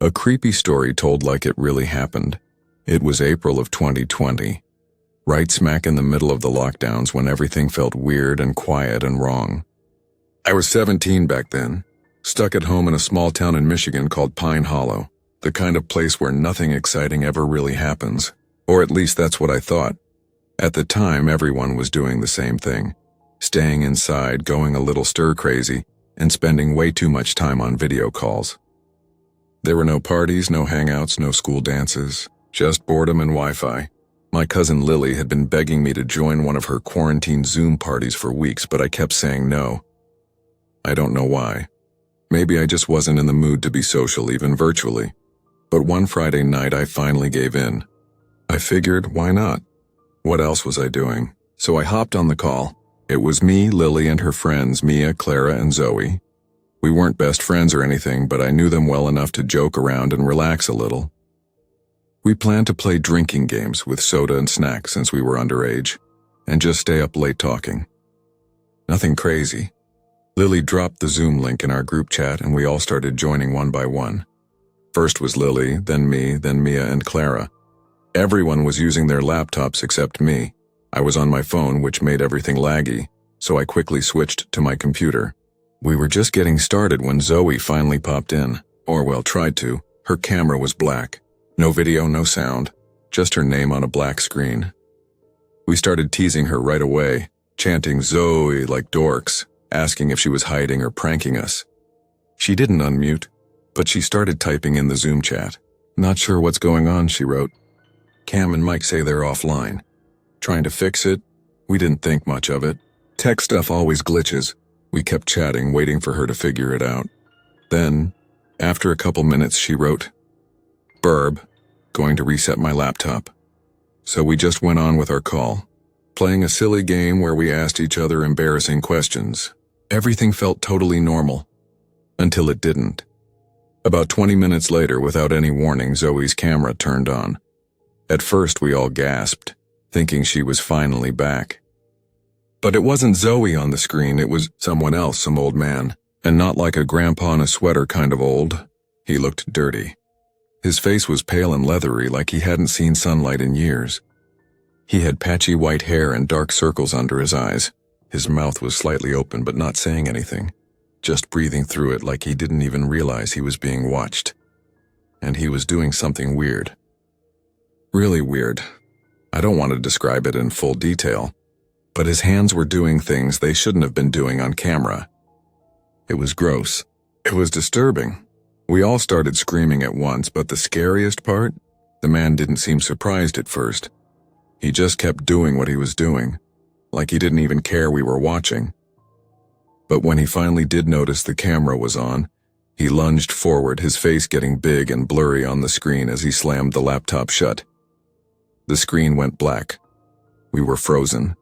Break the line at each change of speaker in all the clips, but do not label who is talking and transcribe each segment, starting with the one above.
A creepy story told like it really happened. It was April of 2020, right smack in the middle of the lockdowns when everything felt weird and quiet and wrong. I was 17 back then, stuck at home in a small town in Michigan called Pine Hollow, the kind of place where nothing exciting ever really happens, or at least that's what I thought. At the time, everyone was doing the same thing, staying inside, going a little stir-crazy, and spending way too much time on video calls. There were no parties, no hangouts, no school dances, just boredom and Wi-Fi. My cousin Lily had been begging me to join one of her quarantine Zoom parties for weeks, but I kept saying no. I don't know why. Maybe I just wasn't in the mood to be social even virtually. But one Friday night I finally gave in. I figured, why not? What else was I doing? So I hopped on the call. It was me, Lily, and her friends, Mia, Clara, and Zoe. We weren't best friends or anything, but I knew them well enough to joke around and relax a little. We planned to play drinking games with soda and snacks since we were underage, and just stay up late talking. Nothing crazy. Lily dropped the Zoom link in our group chat and we all started joining one by one. First was Lily, then me, then Mia and Clara. Everyone was using their laptops except me. I was on my phone, which made everything laggy, so I quickly switched to my computer. We were just getting started when Zoe finally popped in, or well, tried to. Her camera was black. No video, no sound, just her name on a black screen. We started teasing her right away, chanting Zoe like dorks, asking if she was hiding or pranking us. She didn't unmute, but she started typing in the Zoom chat. Not sure what's going on, she wrote. Cam and Mike say they're offline. Trying to fix it? We didn't think much of it. Tech stuff always glitches. We kept chatting, waiting for her to figure it out. Then, after a couple minutes, she wrote, Burb, going to reset my laptop. So we just went on with our call, playing a silly game where we asked each other embarrassing questions. Everything felt totally normal. Until it didn't. About 20 minutes later, without any warning, Zoe's camera turned on. At first, we all gasped, thinking she was finally back. But it wasn't Zoe on the screen, it was someone else, some old man, and not like a grandpa in a sweater kind of old. He looked dirty. His face was pale and leathery like he hadn't seen sunlight in years. He had patchy white hair and dark circles under his eyes. His mouth was slightly open but not saying anything, just breathing through it like he didn't even realize he was being watched. And he was doing something weird. Really weird. I don't want to describe it in full detail, but his hands were doing things they shouldn't have been doing on camera. It was gross. It was disturbing. We all started screaming at once, but the scariest part? The man didn't seem surprised at first. He just kept doing what he was doing, like he didn't even care we were watching. But when he finally did notice the camera was on, he lunged forward, his face getting big and blurry on the screen as he slammed the laptop shut. The screen went black. We were frozen.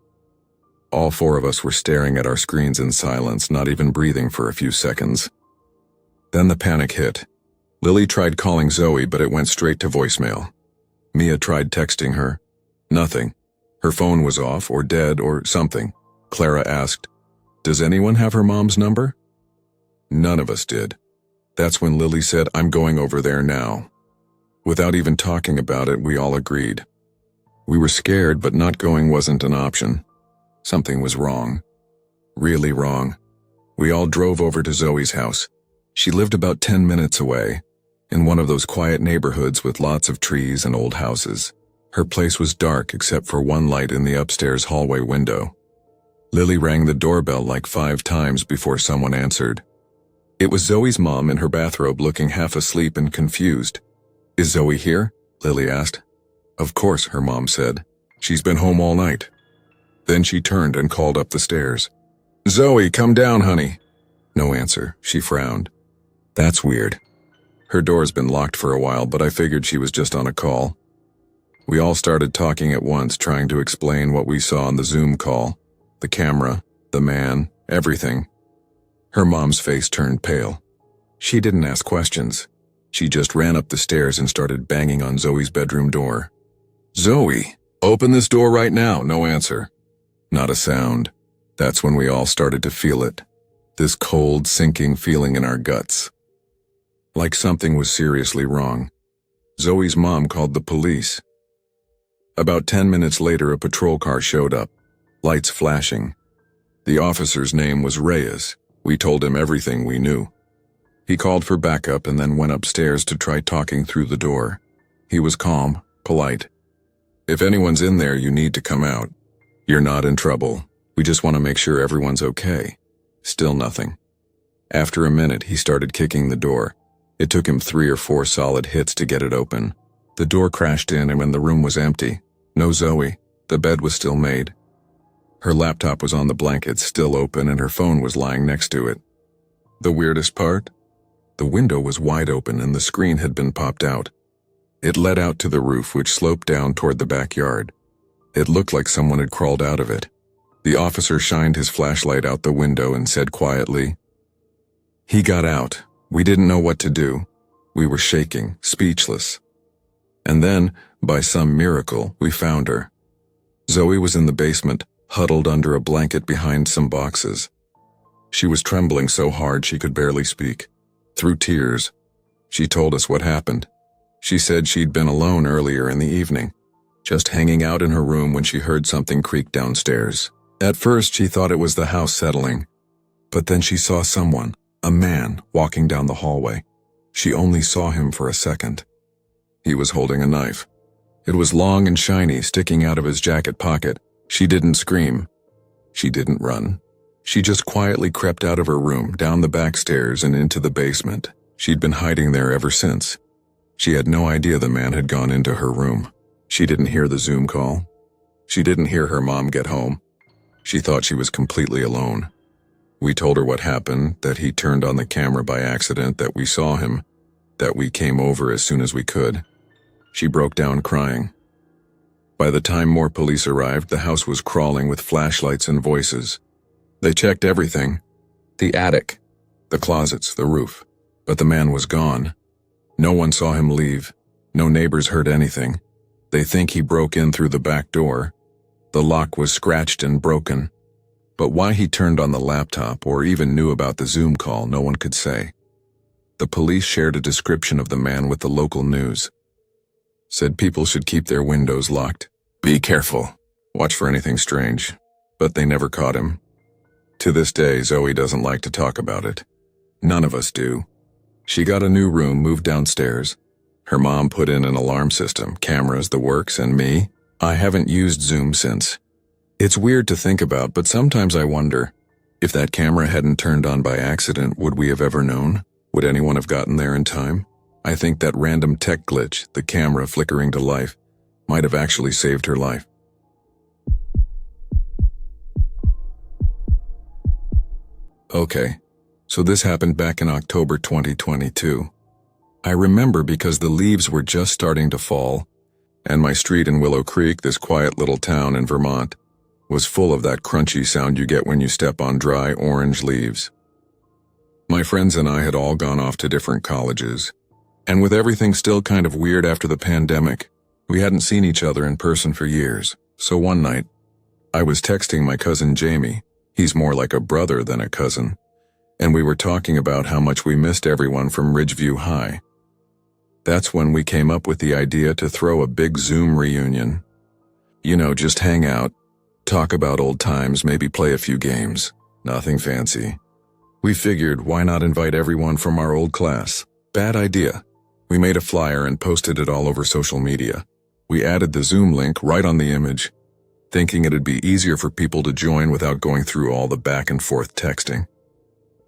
All four of us were staring at our screens in silence, not even breathing for a few seconds. Then the panic hit. Lily tried calling Zoe, but it went straight to voicemail. Mia tried texting her. Nothing. Her phone was off or dead or something. Clara asked, "Does anyone have her mom's number?" None of us did. That's when Lily said, "I'm going over there now." Without even talking about it, we all agreed. We were scared, but not going wasn't an option. Something was wrong. Really wrong. We all drove over to Zoe's house. She lived about 10 minutes away, in one of those quiet neighborhoods with lots of trees and old houses. Her place was dark except for one light in the upstairs hallway window. Lily rang the doorbell like 5 times before someone answered. It was Zoe's mom in her bathrobe, looking half asleep and confused. "Is Zoe here?" Lily asked. "Of course," her mom said. "She's been home all night." Then she turned and called up the stairs. "Zoe, come down, honey." No answer. She frowned. That's weird. Her door's been locked for a while, but I figured she was just on a call. We all started talking at once, trying to explain what we saw on the Zoom call. The camera, the man, everything. Her mom's face turned pale. She didn't ask questions. She just ran up the stairs and started banging on Zoe's bedroom door. "Zoe, open this door right now." No answer. Not a sound. That's when we all started to feel it. This cold, sinking feeling in our guts. like something was seriously wrong. Zoe's mom called the police. About 10 minutes later, a patrol car showed up, lights flashing. The officer's name was Reyes. We told him everything we knew. He called for backup and then went upstairs to try talking through the door. He was calm, polite. "If anyone's in there, you need to come out. You're not in trouble. We just want to make sure everyone's okay." Still nothing. After a minute, he started kicking the door. It took him 3 or 4 solid hits to get it open. The door crashed in and when the room was empty. No Zoe. The bed was still made. Her laptop was on the blanket, still open, and her phone was lying next to it. The weirdest part? The window was wide open and the screen had been popped out. It led out to the roof, which sloped down toward the backyard. It looked like someone had crawled out of it. The officer shined his flashlight out the window and said quietly, "He got out. We didn't know what to do. We were shaking, speechless. And then, by some miracle, we found her. Zoe was in the basement, huddled under a blanket behind some boxes. She was trembling so hard she could barely speak. Through tears, she told us what happened. She said she'd been alone earlier in the evening, just hanging out in her room when she heard something creak downstairs. At first, she thought it was the house settling, but then she saw someone, a man, walking down the hallway. She only saw him for a second. He was holding a knife. It was long and shiny, sticking out of his jacket pocket. She didn't scream. She didn't run. She just quietly crept out of her room, down the back stairs and into the basement. She'd been hiding there ever since. She had no idea the man had gone into her room. She didn't hear the Zoom call. She didn't hear her mom get home. She thought she was completely alone. We told her what happened, that he turned on the camera by accident, that we saw him, that we came over as soon as we could. She broke down crying. By the time more police arrived, the house was crawling with flashlights and voices. They checked everything. The attic, the closets, the roof. But the man was gone. No one saw him leave. No neighbors heard anything. They think he broke in through the back door. The lock was scratched and broken. But why he turned on the laptop or even knew about the Zoom call, no one could say. The police shared a description of the man with the local news. Said people should keep their windows locked. Be careful. Watch for anything strange. But they never caught him. To this day, Zoe doesn't like to talk about it. None of us do. She got a new room, moved downstairs. Her mom put in an alarm system, cameras, the works, and me. I haven't used Zoom since. It's weird to think about, but sometimes I wonder, if that camera hadn't turned on by accident, would we have ever known? Would anyone have gotten there in time? I think that random tech glitch, the camera flickering to life, might have actually saved her life. Okay, so this happened back in October 2022. I remember because the leaves were just starting to fall, and my street in Willow Creek, this quiet little town in Vermont, was full of that crunchy sound you get when you step on dry orange leaves. My friends and I had all gone off to different colleges, and with everything still kind of weird after the pandemic, we hadn't seen each other in person for years. So one night, I was texting my cousin Jamie. He's more like a brother than a cousin, and we were talking about how much we missed everyone from Ridgeview High. That's when we came up with the idea to throw a big Zoom reunion. You know, just hang out, talk about old times, maybe play a few games. Nothing fancy. We figured, why not invite everyone from our old class? Bad idea. We made a flyer and posted it all over social media. We added the Zoom link right on the image, thinking it'd be easier for people to join without going through all the back and forth texting.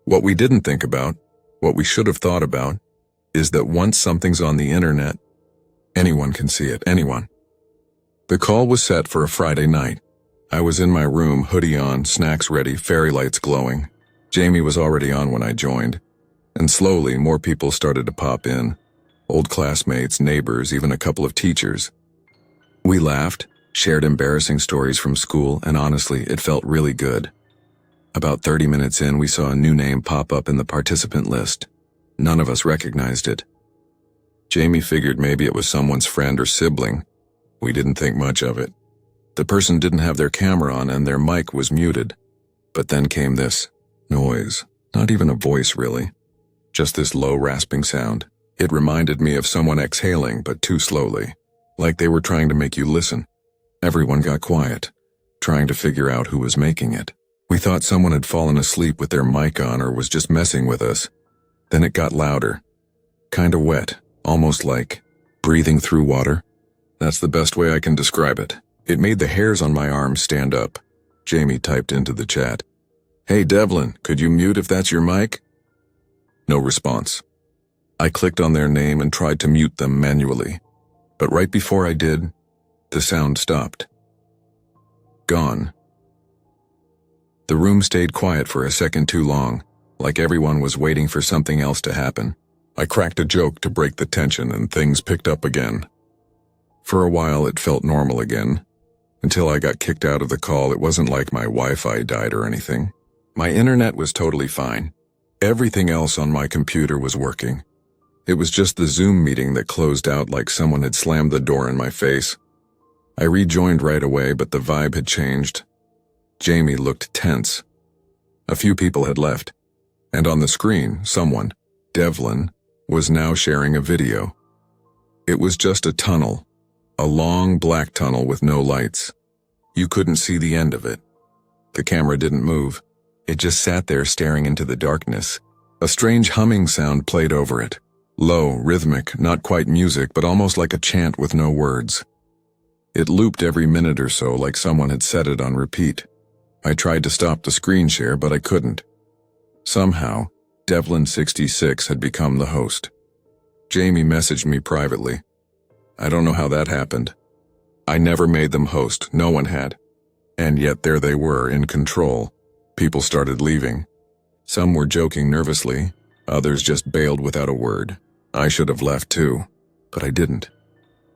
What we didn't think about, what we should have thought about, is that once something's on the internet, anyone can see it, anyone. The call was set for a Friday night. I was in my room, hoodie on, snacks ready, fairy lights glowing. Jamie was already on when I joined, and slowly more people started to pop in. Old classmates, neighbors, even a couple of teachers. We laughed, shared embarrassing stories from school, and honestly, it felt really good. About 30 minutes in, we saw a new name pop up in the participant list. None of us recognized it. Jamie figured maybe it was someone's friend or sibling. We didn't think much of it. The person didn't have their camera on and their mic was muted. But then came this noise. Not even a voice, really. Just this low rasping sound. It reminded me of someone exhaling, but too slowly, like they were trying to make you listen. Everyone got quiet, trying to figure out who was making it. We thought someone had fallen asleep with their mic on or was just messing with us. Then it got louder. Kinda wet, almost like breathing through water. That's the best way I can describe it. It made the hairs on my arms stand up. Jamie typed into the chat, "Hey Devlin, could you mute if that's your mic?" No response. I clicked on their name and tried to mute them manually. But right before I did, the sound stopped. Gone. The room stayed quiet for a second too long, like everyone was waiting for something else to happen. I cracked a joke to break the tension and things picked up again. For a while it felt normal again. Until I got kicked out of the call, it wasn't like my Wi-Fi died or anything. My internet was totally fine. Everything else on my computer was working. It was just the Zoom meeting that closed out like someone had slammed the door in my face. I rejoined right away, but the vibe had changed. Jamie looked tense. A few people had left, and on the screen, someone, Devlin, was now sharing a video. It was just a tunnel, a long black tunnel with no lights. You couldn't see the end of it. The camera didn't move. It just sat there staring into the darkness. A strange humming sound played over it. Low, rhythmic, not quite music, but almost like a chant with no words. It looped every minute or so like someone had set it on repeat. I tried to stop the screen share, but I couldn't. Somehow, Devlin66 had become the host. Jamie messaged me privately. I don't know how that happened. I never made them host, no one had. And yet there they were, in control. People started leaving. Some were joking nervously, others just bailed without a word. I should have left too, but I didn't.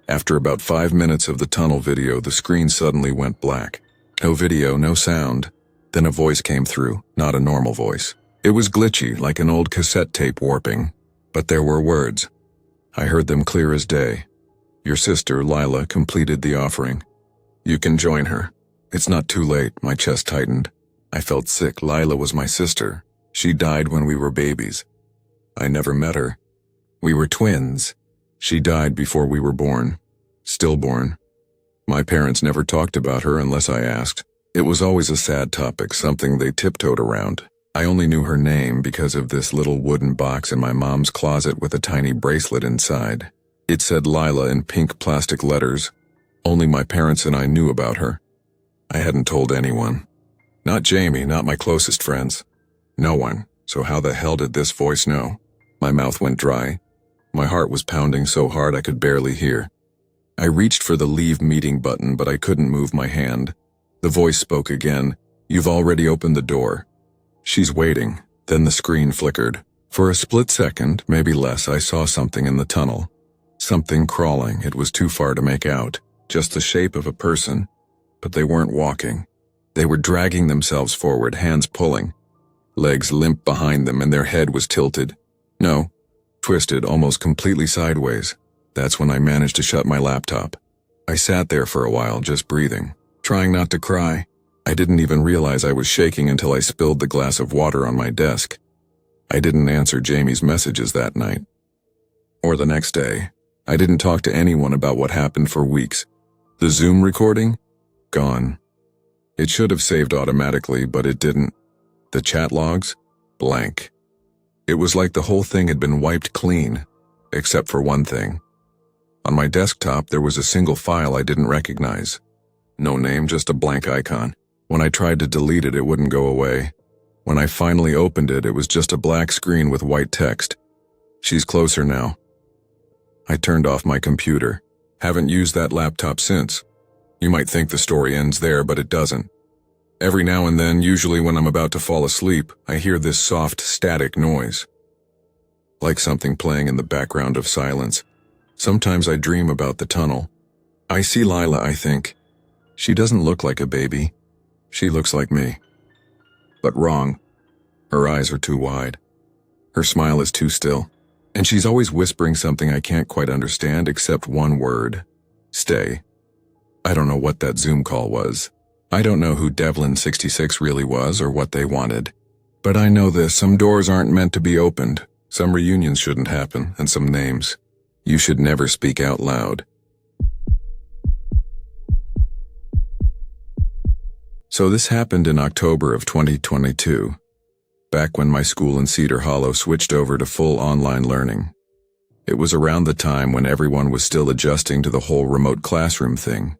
After about 5 minutes of the tunnel video, the screen suddenly went black. No video, no sound. Then a voice came through, not a normal voice. It was glitchy, like an old cassette tape warping. But there were words. I heard them clear as day. Your sister, Lila, completed the offering. You can join her. It's not too late, my chest tightened. I felt sick. Lila was my sister. She died when we were babies. I never met her. We were twins. She died before we were born. Stillborn. My parents never talked about her unless I asked. It was always a sad topic, something they tiptoed around. I only knew her name because of this little wooden box in my mom's closet with a tiny bracelet inside. It said Lila in pink plastic letters. Only my parents and I knew about her. I hadn't told anyone. Not Jamie, not my closest friends. No one. So how the hell did this voice know? My mouth went dry. My heart was pounding so hard I could barely hear. I reached for the leave meeting button, but I couldn't move my hand. The voice spoke again. You've already opened the door. She's waiting. Then the screen flickered. For a split second, maybe less, I saw something in the tunnel. Something crawling. It was too far to make out. Just the shape of a person. But they weren't walking. They were dragging themselves forward, hands pulling. Legs limp behind them and their head was tilted. No, twisted almost completely sideways. That's when I managed to shut my laptop. I sat there for a while, just breathing, trying not to cry. I didn't even realize I was shaking until I spilled the glass of water on my desk. I didn't answer Jamie's messages that night. Or the next day. I didn't talk to anyone about what happened for weeks. The Zoom recording? Gone. It should have saved automatically, but it didn't. The chat logs? Blank. It was like the whole thing had been wiped clean, except for one thing. On my desktop, there was a single file I didn't recognize. No name, just a blank icon. When I tried to delete it, it wouldn't go away. When I finally opened it, it was just a black screen with white text. She's closer now. I turned off my computer. Haven't used that laptop since. You might think the story ends there, but it doesn't. Every now and then, usually when I'm about to fall asleep, I hear this soft, static noise. Like something playing in the background of silence. Sometimes I dream about the tunnel. I see Lila, I think. She doesn't look like a baby. She looks like me. But wrong. Her eyes are too wide. Her smile is too still. And she's always whispering something I can't quite understand except one word. Stay. I don't know what that Zoom call was. I don't know who Devlin66 really was or what they wanted. But I know this, some doors aren't meant to be opened. Some reunions shouldn't happen, and some names. You should never speak out loud. So this happened in October of 2022, back when my school in Cedar Hollow switched over to full online learning. It was around the time when everyone was still adjusting to the whole remote classroom thing.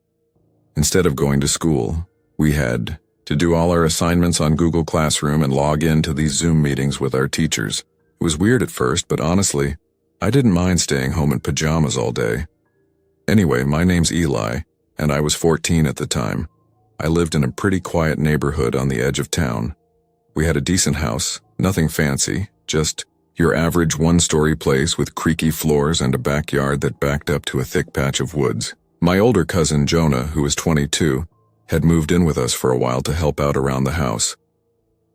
Instead of going to school, we had to do all our assignments on Google Classroom and log in to these Zoom meetings with our teachers. It was weird at first, but honestly, I didn't mind staying home in pajamas all day. Anyway, my name's Eli, and I was 14 at the time. I lived in a pretty quiet neighborhood on the edge of town. We had a decent house, nothing fancy, just your average one-story place with creaky floors and a backyard that backed up to a thick patch of woods. My older cousin Jonah, who was 22, had moved in with us for a while to help out around the house.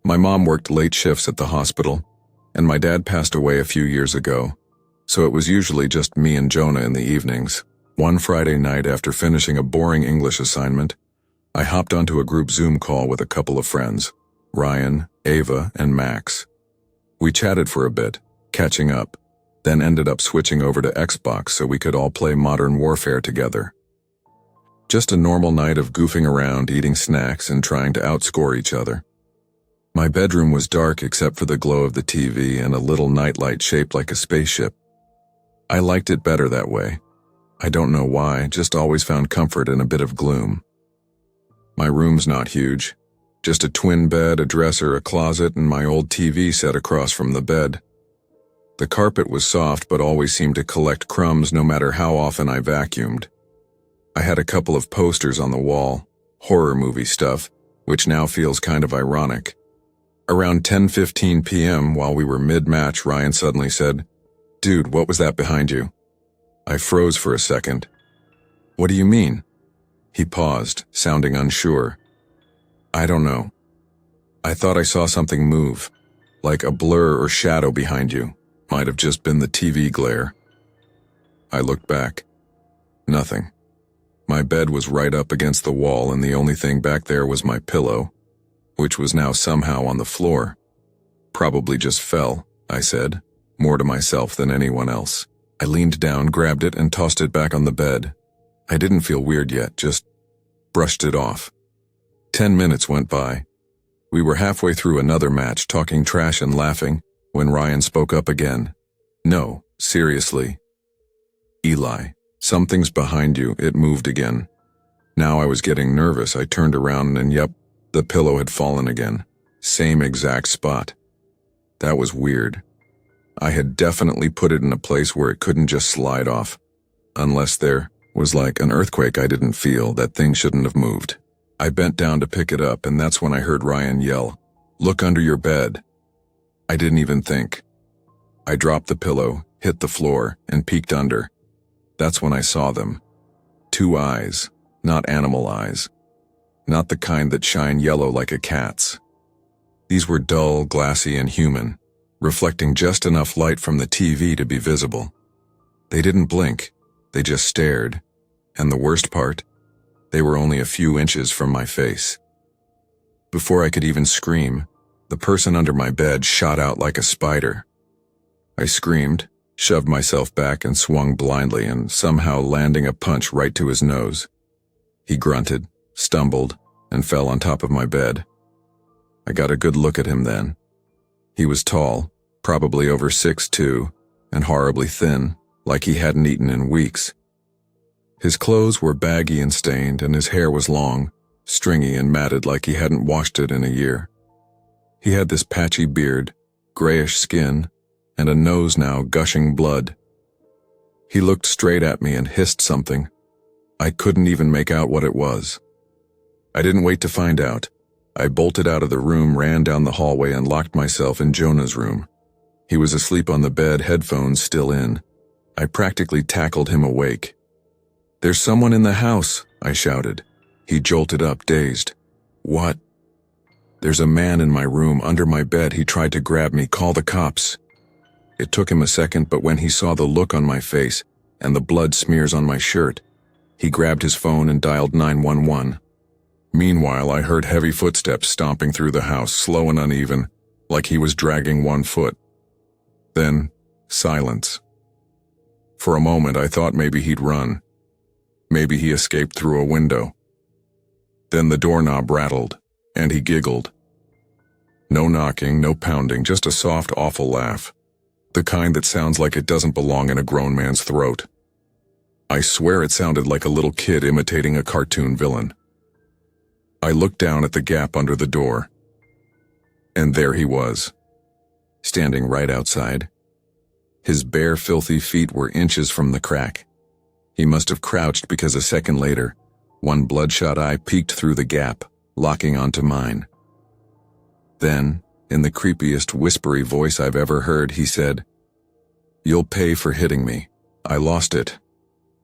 My mom worked late shifts at the hospital, and my dad passed away a few years ago, so it was usually just me and Jonah in the evenings. One Friday night after finishing a boring English assignment, I hopped onto a group Zoom call with a couple of friends, Ryan, Ava, and Max. We chatted for a bit, catching up, then ended up switching over to Xbox so we could all play Modern Warfare together. Just a normal night of goofing around, eating snacks, and trying to outscore each other. My bedroom was dark except for the glow of the TV and a little nightlight shaped like a spaceship. I liked it better that way. I don't know why, just always found comfort in a bit of gloom. My room's not huge. Just a twin bed, a dresser, a closet, and my old TV set across from the bed. The carpet was soft but always seemed to collect crumbs no matter how often I vacuumed. I had a couple of posters on the wall, horror movie stuff, which now feels kind of ironic. Around 10:15 p.m., while we were mid-match, Ryan suddenly said, "Dude, what was that behind you?" I froze for a second. "What do you mean?" He paused, sounding unsure. "I don't know. I thought I saw something move, like a blur or shadow behind you. Might have just been the TV glare." I looked back. Nothing. My bed was right up against the wall, and the only thing back there was my pillow, which was now somehow on the floor. "Probably just fell," I said, more to myself than anyone else. I leaned down, grabbed it, and tossed it back on the bed. I didn't feel weird yet, just brushed it off. 10 minutes went by. We were halfway through another match, talking trash and laughing, when Ryan spoke up again. "No, seriously. Eli, something's behind you." It moved again. Now I was getting nervous. I turned around and yep, the pillow had fallen again. Same exact spot. That was weird. I had definitely put it in a place where it couldn't just slide off. Unless there was like an earthquake I didn't feel, that thing shouldn't have moved. I bent down to pick it up, and that's when I heard Ryan yell, "Look under your bed." I didn't even think. I dropped the pillow, hit the floor, and peeked under. That's when I saw them. 2 eyes, not animal eyes. Not the kind that shine yellow like a cat's. These were dull, glassy, and human, reflecting just enough light from the TV to be visible. They didn't blink, they just stared, and the worst part, they were only a few inches from my face. Before I could even scream, the person under my bed shot out like a spider. I screamed, shoved myself back, and swung blindly, and somehow landing a punch right to his nose. He grunted, stumbled, and fell on top of my bed. I got a good look at him then. He was tall, probably over 6'2", and horribly thin, like he hadn't eaten in weeks. His clothes were baggy and stained, and his hair was long, stringy and matted like he hadn't washed it in a year. He had this patchy beard, grayish skin, and a nose now gushing blood. He looked straight at me and hissed something. I couldn't even make out what it was. I didn't wait to find out. I bolted out of the room, ran down the hallway, and locked myself in Jonah's room. He was asleep on the bed, headphones still in. I practically tackled him awake. "There's someone in the house," I shouted. He jolted up, dazed. "What?" "There's a man in my room, under my bed. He tried to grab me. Call the cops." It took him a second, but when he saw the look on my face and the blood smears on my shirt, he grabbed his phone and dialed 911. Meanwhile, I heard heavy footsteps stomping through the house, slow and uneven, like he was dragging one foot. Then, silence. For a moment, I thought maybe he'd run. Maybe he escaped through a window. Then the doorknob rattled, and he giggled. No knocking, no pounding, just a soft, awful laugh. The kind that sounds like it doesn't belong in a grown man's throat. I swear it sounded like a little kid imitating a cartoon villain. I looked down at the gap under the door. And there he was, standing right outside. His bare, filthy feet were inches from the crack. He must have crouched because a second later, one bloodshot eye peeked through the gap, locking onto mine. Then, in the creepiest, whispery voice I've ever heard, he said, "You'll pay for hitting me. I lost it."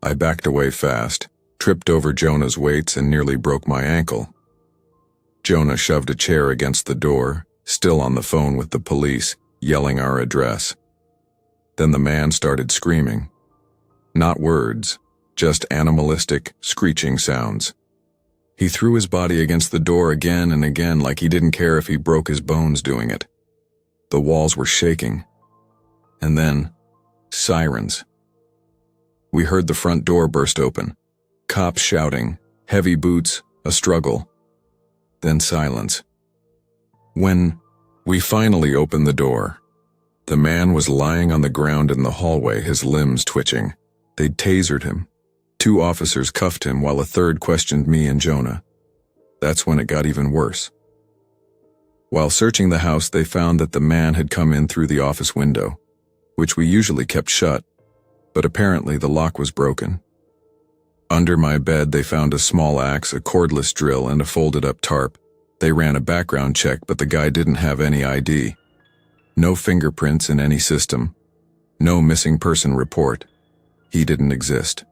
I backed away fast, tripped over Jonah's weights, and nearly broke my ankle. Jonah shoved a chair against the door, still on the phone with the police, yelling our address. Then the man started screaming. Not words, just animalistic, screeching sounds. He threw his body against the door again and again like he didn't care if he broke his bones doing it. The walls were shaking. And then, sirens. We heard the front door burst open. Cops shouting, heavy boots, a struggle. Then silence. When we finally opened the door, the man was lying on the ground in the hallway, his limbs twitching. They'd tasered him. 2 officers cuffed him while a third questioned me and Jonah. That's when it got even worse. While searching the house, they found that the man had come in through the office window, which we usually kept shut, but apparently the lock was broken. Under my bed, they found a small axe, a cordless drill, and a folded-up tarp. They ran a background check, but the guy didn't have any ID. No fingerprints in any system. No missing person report. He didn't exist.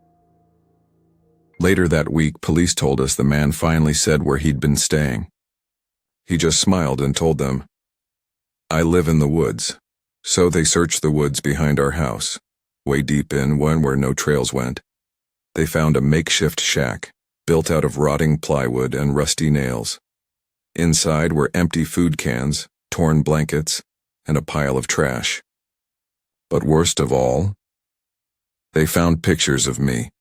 Later that week, police told us the man finally said where he'd been staying. He just smiled and told them, "I live in the woods." So they searched the woods behind our house, way deep in one where no trails went. They found a makeshift shack, built out of rotting plywood and rusty nails. Inside were empty food cans, torn blankets, and a pile of trash. But worst of all, they found pictures of me.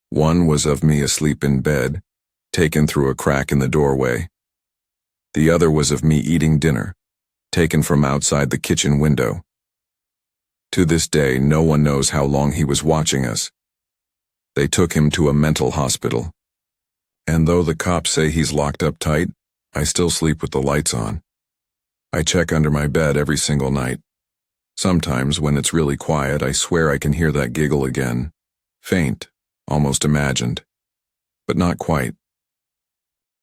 One was of me asleep in bed, taken through a crack in the doorway. The other was of me eating dinner, taken from outside the kitchen window. To this day, no one knows how long he was watching us. They took him to a mental hospital. And though the cops say he's locked up tight, I still sleep with the lights on. I check under my bed every single night. Sometimes, when it's really quiet, I swear I can hear that giggle again. Faint, almost imagined. But not quite.